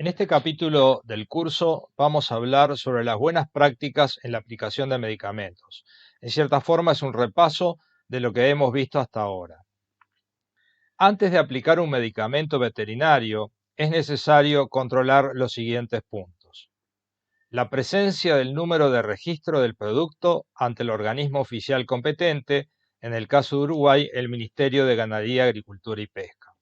En este capítulo del curso vamos a hablar sobre las buenas prácticas en la aplicación de medicamentos. En cierta forma es un repaso de lo que hemos visto hasta ahora. Antes de aplicar un medicamento veterinario, es necesario controlar los siguientes puntos. La presencia del número de registro del producto ante el organismo oficial competente, en el caso de Uruguay, el Ministerio de Ganadería, Agricultura y Pesca.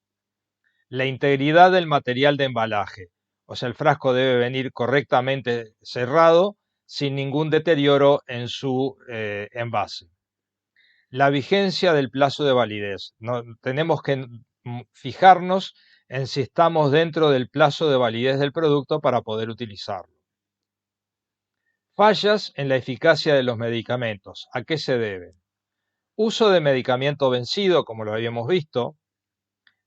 La integridad del material de embalaje, o sea, el frasco debe venir correctamente cerrado, sin ningún deterioro en su envase. La vigencia del plazo de validez. Tenemos que fijarnos en si estamos dentro del plazo de validez del producto para poder utilizarlo. Fallas en la eficacia de los medicamentos. ¿A qué se deben? Uso de medicamento vencido, como lo habíamos visto,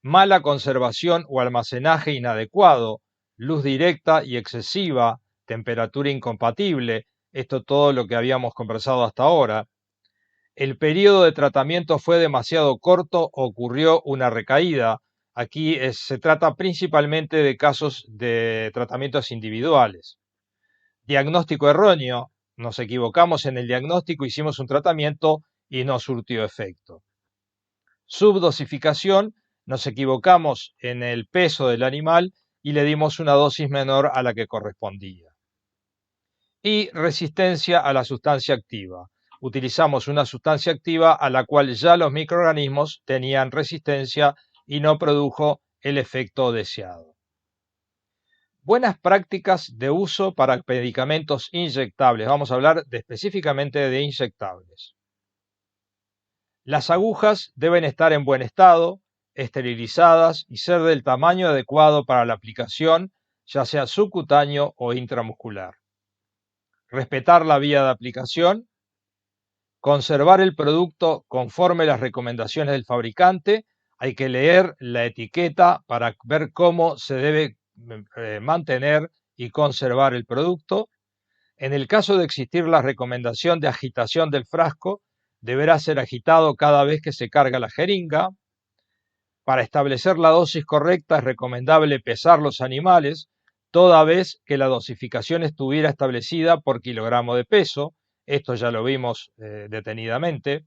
mala conservación o almacenaje inadecuado, luz directa y excesiva, temperatura incompatible, esto todo lo que habíamos conversado hasta ahora. El periodo de tratamiento fue demasiado corto o ocurrió una recaída. Aquí se trata principalmente de casos de tratamientos individuales. Diagnóstico erróneo, nos equivocamos en el diagnóstico, hicimos un tratamiento y no surtió efecto. Subdosificación, nos equivocamos en el peso del animal y le dimos una dosis menor a la que correspondía. Y resistencia a la sustancia activa. Utilizamos una sustancia activa a la cual ya los microorganismos tenían resistencia y no produjo el efecto deseado. Buenas prácticas de uso para medicamentos inyectables. Vamos a hablar específicamente de inyectables. Las agujas deben estar en buen estado, esterilizadas y ser del tamaño adecuado para la aplicación, ya sea subcutáneo o intramuscular. Respetar la vía de aplicación. Conservar el producto conforme las recomendaciones del fabricante. Hay que leer la etiqueta para ver cómo se debe mantener y conservar el producto. En el caso de existir la recomendación de agitación del frasco, deberá ser agitado cada vez que se carga la jeringa. Para establecer la dosis correcta es recomendable pesar los animales, toda vez que la dosificación estuviera establecida por kilogramo de peso. Esto ya lo vimos detenidamente.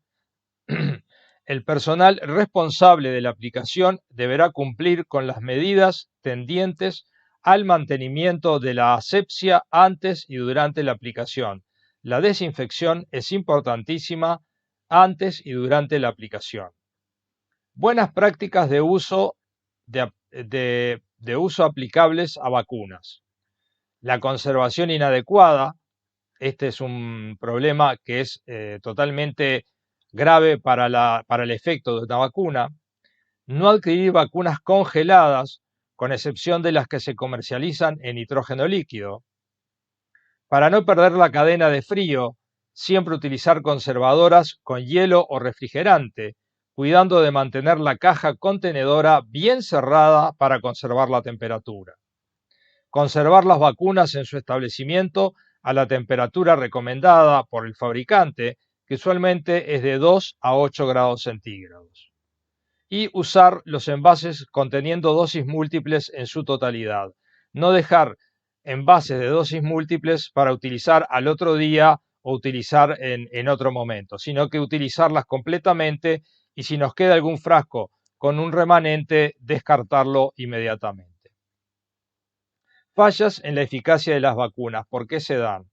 El personal responsable de la aplicación deberá cumplir con las medidas tendientes al mantenimiento de la asepsia antes y durante la aplicación. La desinfección es importantísima antes y durante la aplicación. Buenas prácticas de uso, de uso aplicables a vacunas. La conservación inadecuada, este es un problema que es totalmente grave para el efecto de una vacuna. No adquirir vacunas congeladas, con excepción de las que se comercializan en nitrógeno líquido. Para no perder la cadena de frío, siempre utilizar conservadoras con hielo o refrigerante, cuidando de mantener la caja contenedora bien cerrada para conservar la temperatura. Conservar las vacunas en su establecimiento a la temperatura recomendada por el fabricante, que usualmente es de 2 a 8 grados centígrados. Y usar los envases conteniendo dosis múltiples en su totalidad. No dejar envases de dosis múltiples para utilizar al otro día o utilizar en otro momento, sino que utilizarlas completamente y si nos queda algún frasco con un remanente, descartarlo inmediatamente. Fallas en la eficacia de las vacunas. ¿Por qué se dan?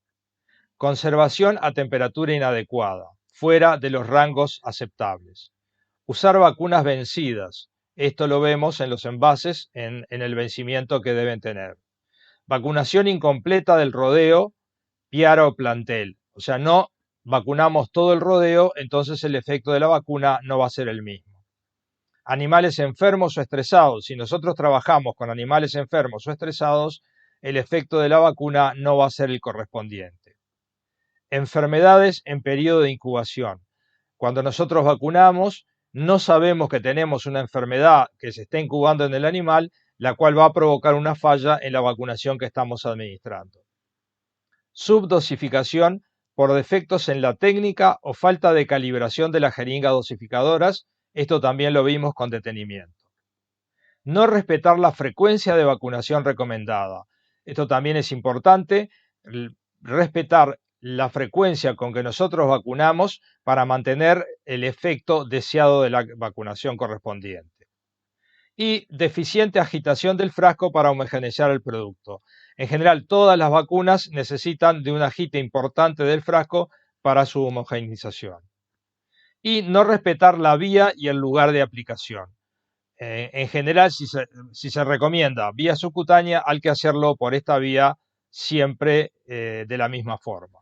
Conservación a temperatura inadecuada, fuera de los rangos aceptables. Usar vacunas vencidas. Esto lo vemos en los envases en el vencimiento que deben tener. Vacunación incompleta del rodeo, piara o plantel. O sea, no vacunamos todo el rodeo, entonces el efecto de la vacuna no va a ser el mismo. Animales enfermos o estresados. Si nosotros trabajamos con animales enfermos o estresados, el efecto de la vacuna no va a ser el correspondiente. Enfermedades en periodo de incubación. Cuando nosotros vacunamos, no sabemos que tenemos una enfermedad que se está incubando en el animal, la cual va a provocar una falla en la vacunación que estamos administrando. Subdosificación por defectos en la técnica o falta de calibración de las jeringas dosificadoras. Esto también lo vimos con detenimiento. No respetar la frecuencia de vacunación recomendada. Esto también es importante, respetar la frecuencia con que nosotros vacunamos para mantener el efecto deseado de la vacunación correspondiente. Y deficiente agitación del frasco para homogeneizar el producto. En general, todas las vacunas necesitan de un agite importante del frasco para su homogeneización. Y no respetar la vía y el lugar de aplicación. En general, si se recomienda vía subcutánea, hay que hacerlo por esta vía siempre de la misma forma.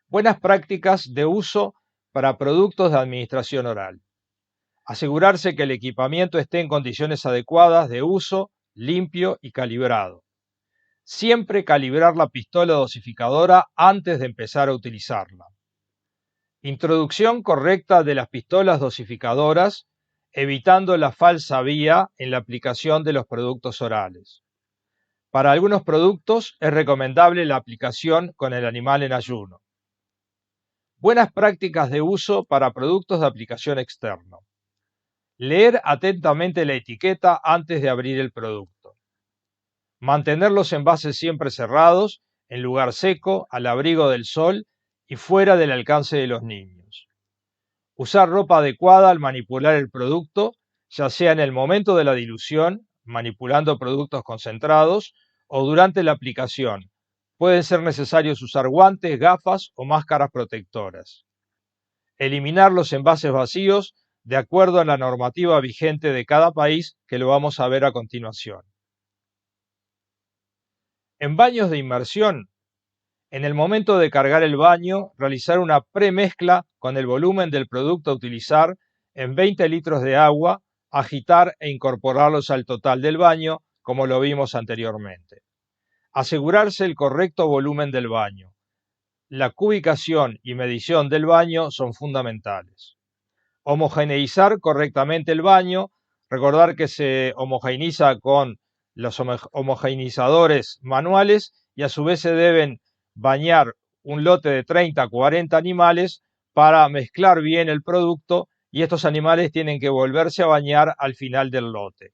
Buenas prácticas de uso para productos de administración oral. Asegurarse que el equipamiento esté en condiciones adecuadas de uso, limpio y calibrado. Siempre calibrar la pistola dosificadora antes de empezar a utilizarla. Introducción correcta de las pistolas dosificadoras, evitando la falsa vía en la aplicación de los productos orales. Para algunos productos es recomendable la aplicación con el animal en ayuno. Buenas prácticas de uso para productos de aplicación externo. Leer atentamente la etiqueta antes de abrir el producto. Mantener los envases siempre cerrados, en lugar seco, al abrigo del sol y fuera del alcance de los niños. Usar ropa adecuada al manipular el producto, ya sea en el momento de la dilución, manipulando productos concentrados, o durante la aplicación. Pueden ser necesarios usar guantes, gafas o máscaras protectoras. Eliminar los envases vacíos de acuerdo a la normativa vigente de cada país, que lo vamos a ver a continuación. En baños de inmersión, en el momento de cargar el baño, realizar una premezcla con el volumen del producto a utilizar en 20 litros de agua, agitar e incorporarlos al total del baño, como lo vimos anteriormente. Asegurarse el correcto volumen del baño. La cubicación y medición del baño son fundamentales. Homogeneizar correctamente el baño. Recordar que se homogeneiza con los homogeneizadores manuales y a su vez se deben bañar un lote de 30 a 40 animales para mezclar bien el producto, y estos animales tienen que volverse a bañar al final del lote.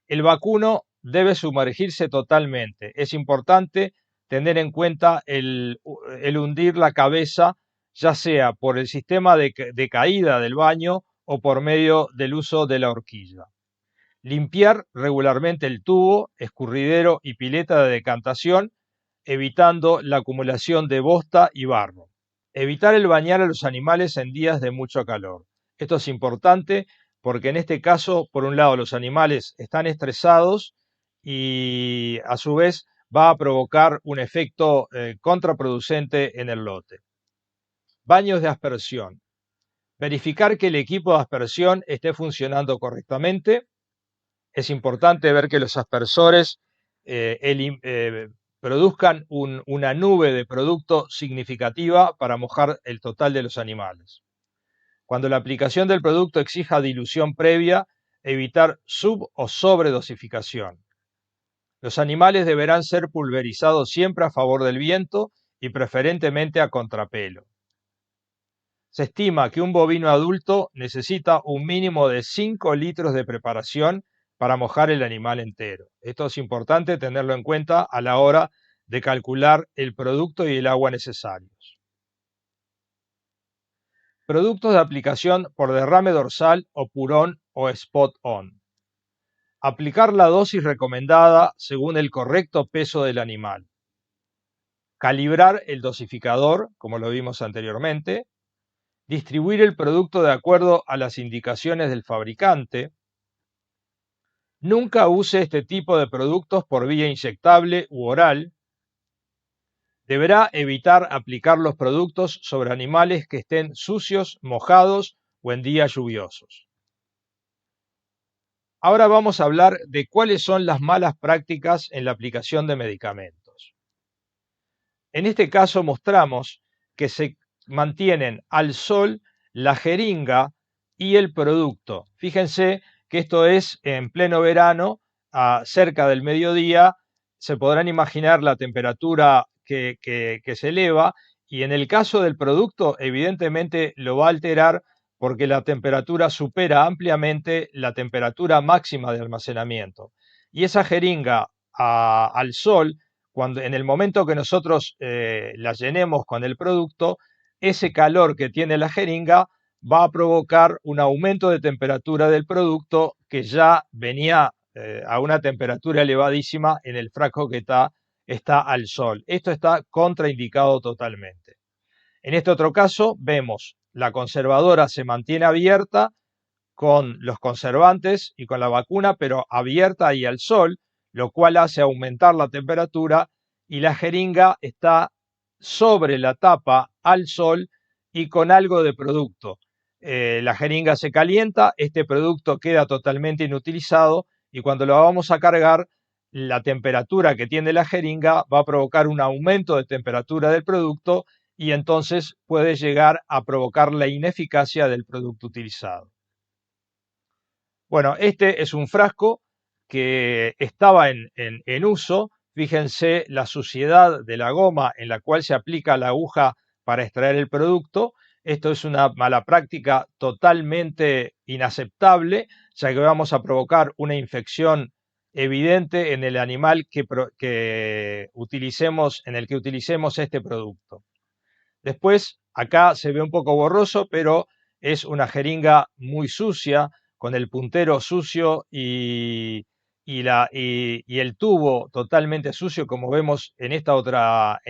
El vacuno debe sumergirse totalmente. Es importante tener en cuenta el hundir la cabeza, ya sea por el sistema de caída del baño o por medio del uso de la horquilla. Limpiar regularmente el tubo, escurridero y pileta de decantación, evitando la acumulación de bosta y barro. Evitar el bañar a los animales en días de mucho calor. Esto es importante porque en este caso, por un lado, los animales están estresados y a su vez va a provocar un efecto contraproducente en el lote. Baños de aspersión. Verificar que el equipo de aspersión esté funcionando correctamente. Es importante ver que los aspersores produzcan una nube de producto significativa para mojar el total de los animales. Cuando la aplicación del producto exija dilución previa, evitar sub o sobredosificación. Los animales deberán ser pulverizados siempre a favor del viento y preferentemente a contrapelo. Se estima que un bovino adulto necesita un mínimo de 5 litros de preparación para mojar el animal entero. Esto es importante tenerlo en cuenta a la hora de calcular el producto y el agua necesarios. Productos de aplicación por derrame dorsal o purón o spot-on. Aplicar la dosis recomendada según el correcto peso del animal. Calibrar el dosificador, como lo vimos anteriormente. Distribuir el producto de acuerdo a las indicaciones del fabricante. Nunca use este tipo de productos por vía inyectable u oral. Deberá evitar aplicar los productos sobre animales que estén sucios, mojados o en días lluviosos. Ahora vamos a hablar de cuáles son las malas prácticas en la aplicación de medicamentos. En este caso mostramos que se mantienen al sol la jeringa y el producto. Fíjense que esto es en pleno verano, cerca del mediodía. Se podrán imaginar la temperatura que se eleva, y en el caso del producto evidentemente lo va a alterar porque la temperatura supera ampliamente la temperatura máxima de almacenamiento. Y esa jeringa al sol, en el momento que nosotros la llenemos con el producto, ese calor que tiene la jeringa va a provocar un aumento de temperatura del producto que ya venía a una temperatura elevadísima en el frasco que está al sol. Esto está contraindicado totalmente. En este otro caso vemos la conservadora se mantiene abierta con los conservantes y con la vacuna, pero abierta y al sol, lo cual hace aumentar la temperatura, y la jeringa está sobre la tapa al sol y con algo de producto. La jeringa se calienta, este producto queda totalmente inutilizado y cuando lo vamos a cargar, la temperatura que tiene la jeringa va a provocar un aumento de temperatura del producto y entonces puede llegar a provocar la ineficacia del producto utilizado. Bueno, este es un frasco que estaba en uso. Fíjense la suciedad de la goma en la cual se aplica la aguja para extraer el producto. Esto es una mala práctica totalmente inaceptable, ya que vamos a provocar una infección evidente en el animal en el que utilicemos este producto. Después, acá se ve un poco borroso, pero es una jeringa muy sucia, con el puntero sucio y el tubo totalmente sucio, como vemos en esta otra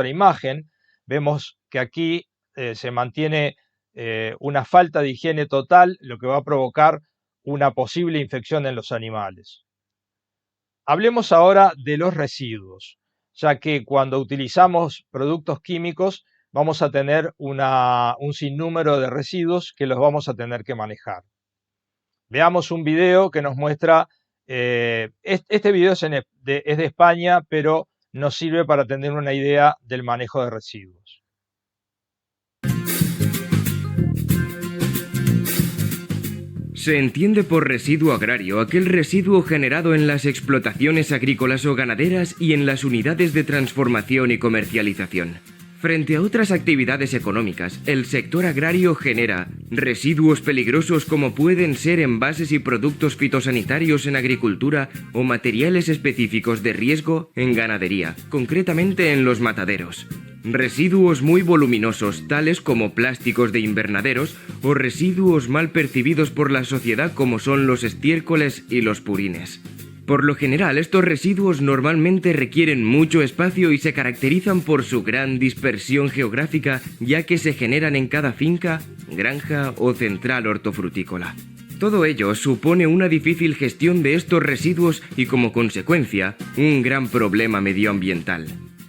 imagen. Vemos que aquí se mantiene una falta de higiene total, lo que va a provocar una posible infección en los animales. Hablemos ahora de los residuos, ya que cuando utilizamos productos químicos vamos a tener un sinnúmero de residuos que los vamos a tener que manejar. Veamos un video que nos muestra, este video es de España, pero nos sirve para tener una idea del manejo de residuos. Se entiende por residuo agrario aquel residuo generado en las explotaciones agrícolas o ganaderas y en las unidades de transformación y comercialización. Frente a otras actividades económicas, el sector agrario genera residuos peligrosos como pueden ser envases y productos fitosanitarios en agricultura o materiales específicos de riesgo en ganadería, concretamente en los mataderos. Residuos muy voluminosos, tales como plásticos de invernaderos o residuos mal percibidos por la sociedad como son los estiércoles y los purines. Por lo general, estos residuos normalmente requieren mucho espacio y se caracterizan por su gran dispersión geográfica, ya que se generan en cada finca, granja o central hortofrutícola. Todo ello supone una difícil gestión de estos residuos y, como consecuencia, un gran problema medioambiental.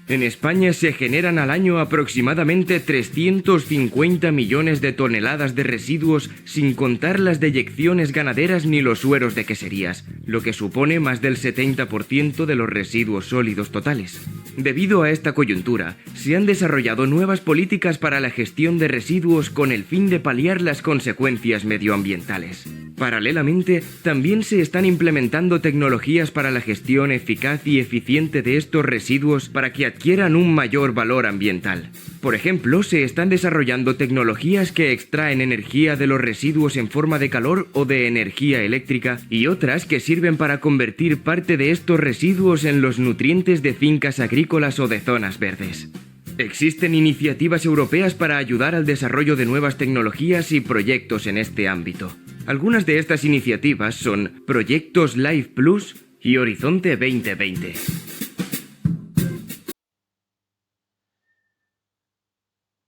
En España se generan al año aproximadamente 350 millones de toneladas de residuos, sin contar las deyecciones ganaderas ni los sueros de queserías, lo que supone más del 70% de los residuos sólidos totales. Debido a esta coyuntura, se han desarrollado nuevas políticas para la gestión de residuos con el fin de paliar las consecuencias medioambientales. Paralelamente, también se están implementando tecnologías para la gestión eficaz y eficiente de estos residuos para que adquieran un mayor valor ambiental. Por ejemplo, se están desarrollando tecnologías que extraen energía de los residuos en forma de calor o de energía eléctrica y otras que sirven para convertir parte de estos residuos en los nutrientes de fincas agrícolas o de zonas verdes. Existen iniciativas europeas para ayudar al desarrollo de nuevas tecnologías y proyectos en este ámbito. Algunas de estas iniciativas son Proyectos Life Plus y Horizonte 2020.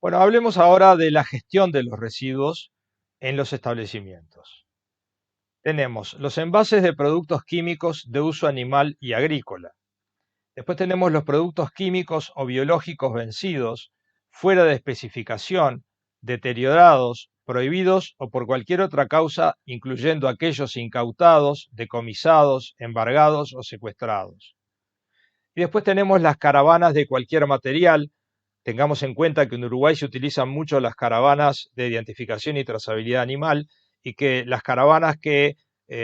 Bueno, hablemos ahora de la gestión de los residuos en los establecimientos. Tenemos los envases de productos químicos de uso animal y agrícola. Después tenemos los productos químicos o biológicos vencidos, fuera de especificación, deteriorados, prohibidos o por cualquier otra causa, incluyendo aquellos incautados, decomisados, embargados o secuestrados. Y después tenemos las caravanas de cualquier material. Tengamos en cuenta que en Uruguay se utilizan mucho las caravanas de identificación y trazabilidad animal y que las caravanas que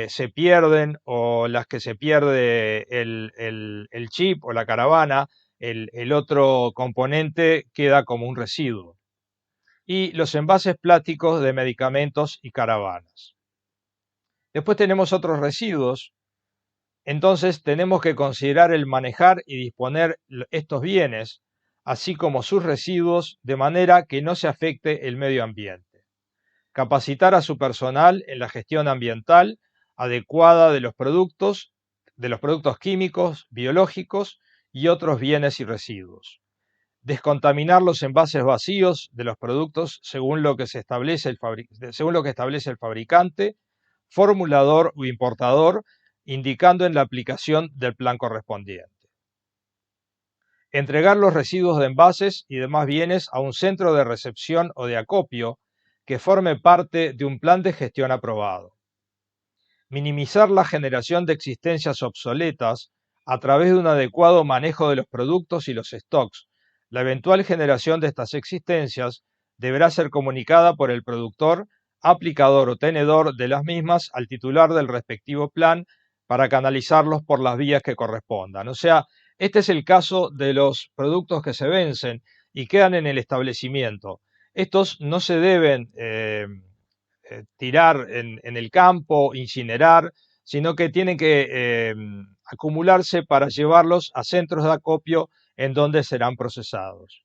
se pierden o las que se pierde el chip o la caravana, el otro componente queda como un residuo. y los envases plásticos de medicamentos y caravanas. Después tenemos otros residuos. Entonces tenemos que considerar el manejar y disponer estos bienes, así como sus residuos, de manera que no se afecte el medio ambiente. Capacitar a su personal en la gestión ambiental adecuada de los productos químicos, biológicos y otros bienes y residuos. Descontaminar los envases vacíos de los productos según lo que establece el fabricante, formulador o importador, indicando en la aplicación del plan correspondiente. Entregar los residuos de envases y demás bienes a un centro de recepción o de acopio que forme parte de un plan de gestión aprobado. Minimizar la generación de existencias obsoletas a través de un adecuado manejo de los productos y los stocks. La eventual generación de estas existencias deberá ser comunicada por el productor, aplicador o tenedor de las mismas al titular del respectivo plan para canalizarlos por las vías que correspondan. O sea, este es el caso de los productos que se vencen y quedan en el establecimiento. Estos no se deben tirar en el campo, incinerar, sino que tienen que acumularse para llevarlos a centros de acopio en donde serán procesados.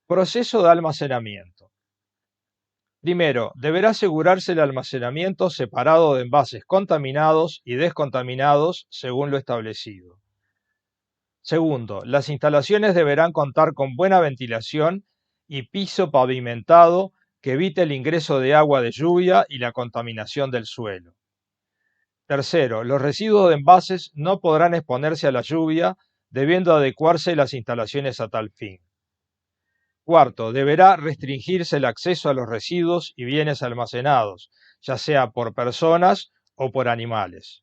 Proceso de almacenamiento. Primero, deberá asegurarse el almacenamiento separado de envases contaminados y descontaminados según lo establecido. Segundo, las instalaciones deberán contar con buena ventilación y piso pavimentado que evite el ingreso de agua de lluvia y la contaminación del suelo. Tercero, los residuos de envases no podrán exponerse a la lluvia, debiendo adecuarse las instalaciones a tal fin. Cuarto, deberá restringirse el acceso a los residuos y bienes almacenados, ya sea por personas o por animales.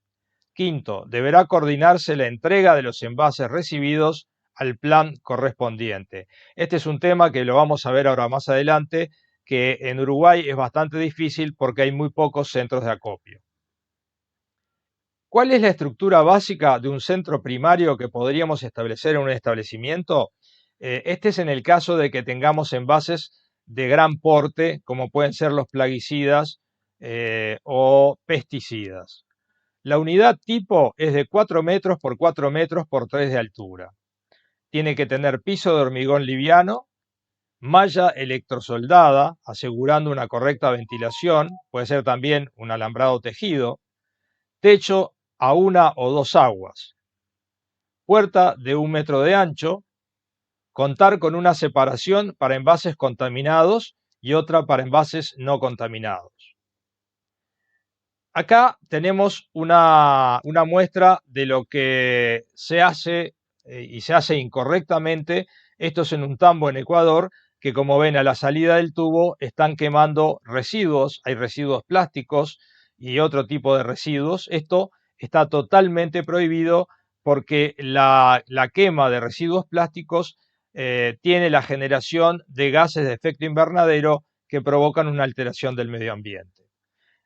Quinto, deberá coordinarse la entrega de los envases recibidos al plan correspondiente. Este es un tema que lo vamos a ver ahora más adelante, que en Uruguay es bastante difícil porque hay muy pocos centros de acopio. ¿Cuál es la estructura básica de un centro primario que podríamos establecer en un establecimiento? Este es en el caso de que tengamos envases de gran porte, como pueden ser los plaguicidas o pesticidas. La unidad tipo es de 4 metros por 4 metros por 3 de altura. Tiene que tener piso de hormigón liviano, malla electrosoldada, asegurando una correcta ventilación, puede ser también un alambrado tejido, techo a 1 o 2 aguas, puerta de 1 metro de ancho, contar con una separación para envases contaminados y otra para envases no contaminados. Acá tenemos una muestra de lo que se hace y se hace incorrectamente. Esto es en un tambo en Ecuador, que como ven a la salida del tubo están quemando residuos, hay residuos plásticos y otro tipo de residuos. Esto está totalmente prohibido porque la quema de residuos plásticos tiene la generación de gases de efecto invernadero que provocan una alteración del medio ambiente.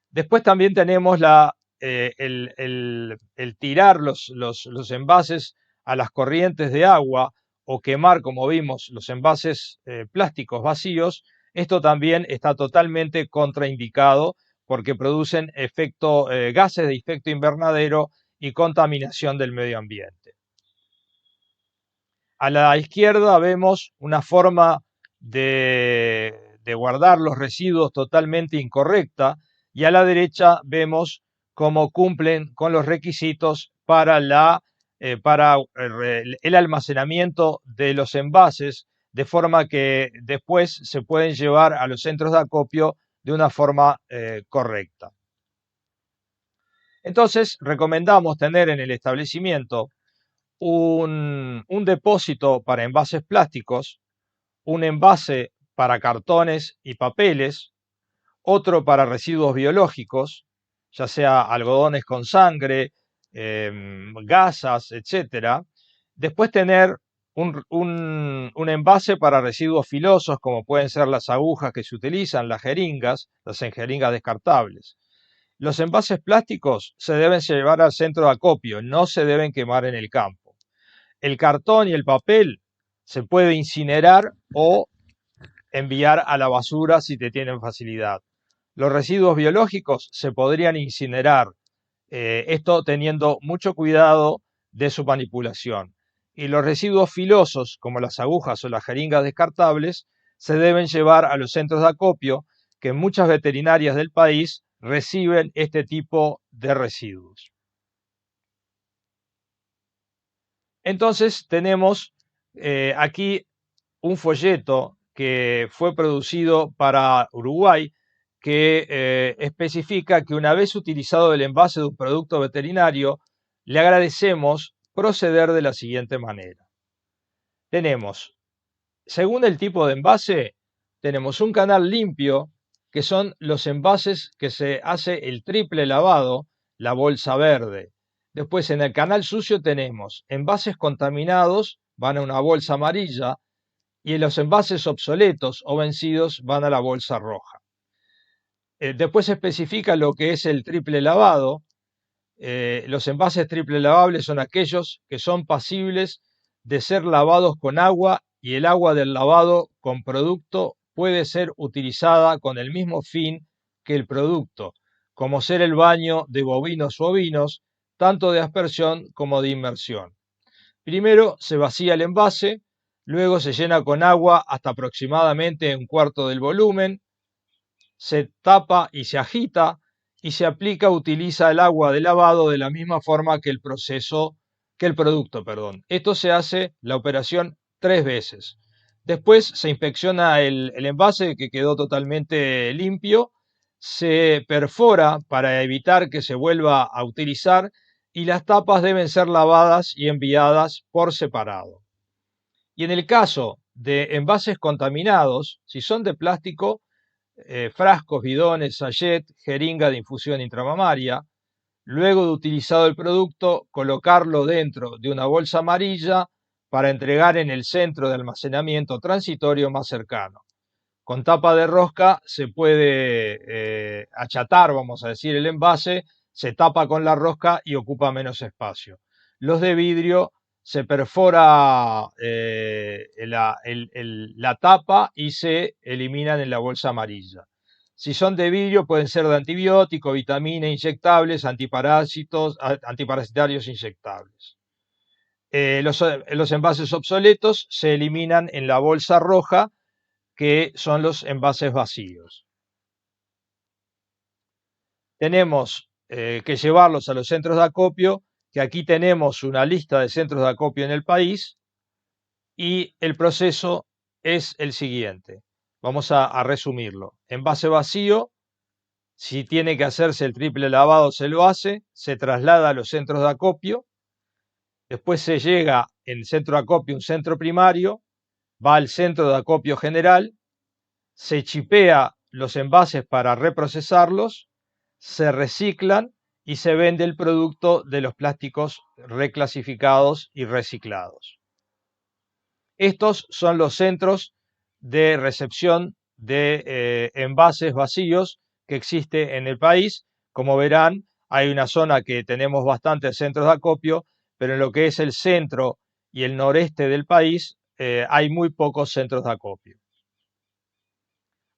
Después también tenemos el tirar los envases a las corrientes de agua o quemar, como vimos, los envases plásticos vacíos. Esto también está totalmente contraindicado porque producen gases de efecto invernadero y contaminación del medio ambiente. A la izquierda vemos una forma de guardar los residuos totalmente incorrecta, y a la derecha vemos cómo cumplen con los requisitos para el almacenamiento de los envases, de forma que después se pueden llevar a los centros de acopio de una forma correcta. Entonces, recomendamos tener en el establecimiento un depósito para envases plásticos, un envase para cartones y papeles, otro para residuos biológicos, ya sea algodones con sangre, gasas, etc. Después tener un envase para residuos filosos, como pueden ser las agujas que se utilizan, las jeringas descartables. Los envases plásticos se deben llevar al centro de acopio, no se deben quemar en el campo. El cartón y el papel se puede incinerar o enviar a la basura si te tienen facilidad. Los residuos biológicos se podrían incinerar, esto teniendo mucho cuidado de su manipulación. Y los residuos filosos, como las agujas o las jeringas descartables, se deben llevar a los centros de acopio, que en muchas veterinarias del país reciben este tipo de residuos. Entonces tenemos aquí un folleto que fue producido para Uruguay, que especifica que una vez utilizado el envase de un producto veterinario, le agradecemos proceder de la siguiente manera. Tenemos, según el tipo de envase, tenemos un canal limpio, que son los envases que se hace el triple lavado, la bolsa verde. Después en el canal sucio tenemos envases contaminados, van a una bolsa amarilla, y los envases obsoletos o vencidos van a la bolsa roja. Después se especifica lo que es el triple lavado. Los envases triple lavables son aquellos que son pasibles de ser lavados con agua, y el agua del lavado con producto puede ser utilizada con el mismo fin que el producto, como ser el baño de bovinos o ovinos, tanto de aspersión como de inmersión. Primero se vacía el envase, luego se llena con agua hasta aproximadamente un cuarto del volumen, se tapa y se agita, y se utiliza el agua de lavado de la misma forma que el producto. Esto se hace la operación 3 veces. Después se inspecciona el envase, que quedó totalmente limpio, se perfora para evitar que se vuelva a utilizar, y las tapas deben ser lavadas y enviadas por separado. Y en el caso de envases contaminados, si son de plástico, frascos, bidones, sachet, jeringa de infusión intramamaria, luego de utilizado el producto, colocarlo dentro de una bolsa amarilla para entregar en el centro de almacenamiento transitorio más cercano. Con tapa de rosca se puede achatar, vamos a decir, el envase, se tapa con la rosca y ocupa menos espacio. Los de vidrio se perfora la tapa y se eliminan en la bolsa amarilla. Si son de vidrio, pueden ser de antibiótico, vitamina inyectables, antiparasitarios inyectables. Los envases obsoletos se eliminan en la bolsa roja, que son los envases vacíos. Tenemos que llevarlos a los centros de acopio, que aquí tenemos una lista de centros de acopio en el país, y el proceso es el siguiente. Vamos a resumirlo. Envase vacío, si tiene que hacerse el triple lavado se lo hace, se traslada a los centros de acopio, después se llega en el centro de acopio, un centro primario, va al centro de acopio general, se chipea los envases para reprocesarlos, se reciclan y se vende el producto de los plásticos reclasificados y reciclados. Estos son los centros de recepción de envases vacíos que existe en el país. Como verán, hay una zona que tenemos bastantes centros de acopio, pero en lo que es el centro y el noreste del país hay muy pocos centros de acopio.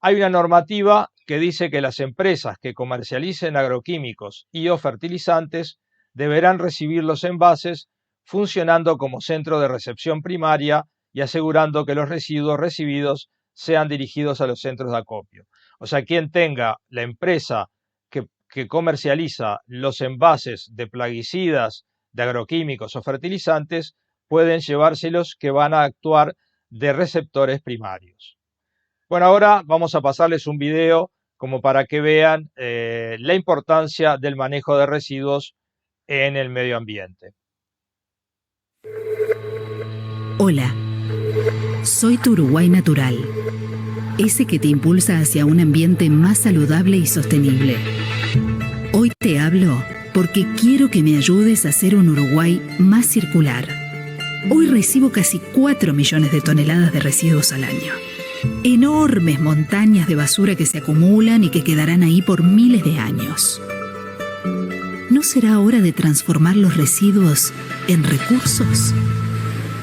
Hay una normativa que dice que las empresas que comercialicen agroquímicos y o fertilizantes deberán recibir los envases funcionando como centro de recepción primaria y asegurando que los residuos recibidos sean dirigidos a los centros de acopio. O sea, quien tenga la empresa que comercializa los envases de plaguicidas, de agroquímicos o fertilizantes, pueden llevárselos, que van a actuar de receptores primarios. Bueno, ahora vamos a pasarles un video como para que vean la importancia del manejo de residuos en el medio ambiente. Hola, soy tu Uruguay natural, ese que te impulsa hacia un ambiente más saludable y sostenible. Hoy te hablo porque quiero que me ayudes a hacer un Uruguay más circular. Hoy recibo casi 4 millones de toneladas de residuos al año. Enormes montañas de basura que se acumulan y que quedarán ahí por miles de años. ¿No será hora de transformar los residuos en recursos?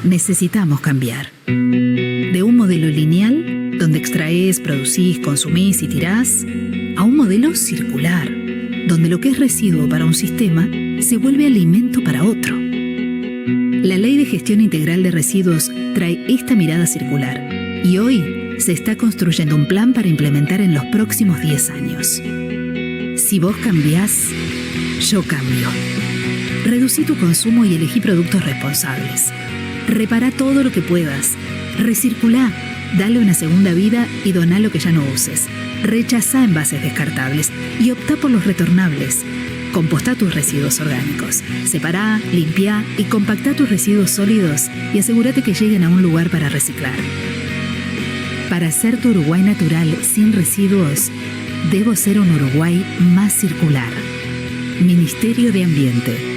Necesitamos cambiar. De un modelo lineal, donde extraes, producís, consumís y tirás, a un modelo circular, donde lo que es residuo para un sistema se vuelve alimento para otro. La Ley de Gestión Integral de Residuos trae esta mirada circular y hoy se está construyendo un plan para implementar en los próximos 10 años. Si vos cambiás, yo cambio. Reducí tu consumo y elegí productos responsables. Repara todo lo que puedas. Recirculá, dale una segunda vida y doná lo que ya no uses. Rechazá envases descartables y optá por los retornables. Compostá tus residuos orgánicos. Separá, limpiá y compactá tus residuos sólidos y asegúrate que lleguen a un lugar para reciclar. Para hacer tu Uruguay natural sin residuos, debo ser un Uruguay más circular. Ministerio de Ambiente.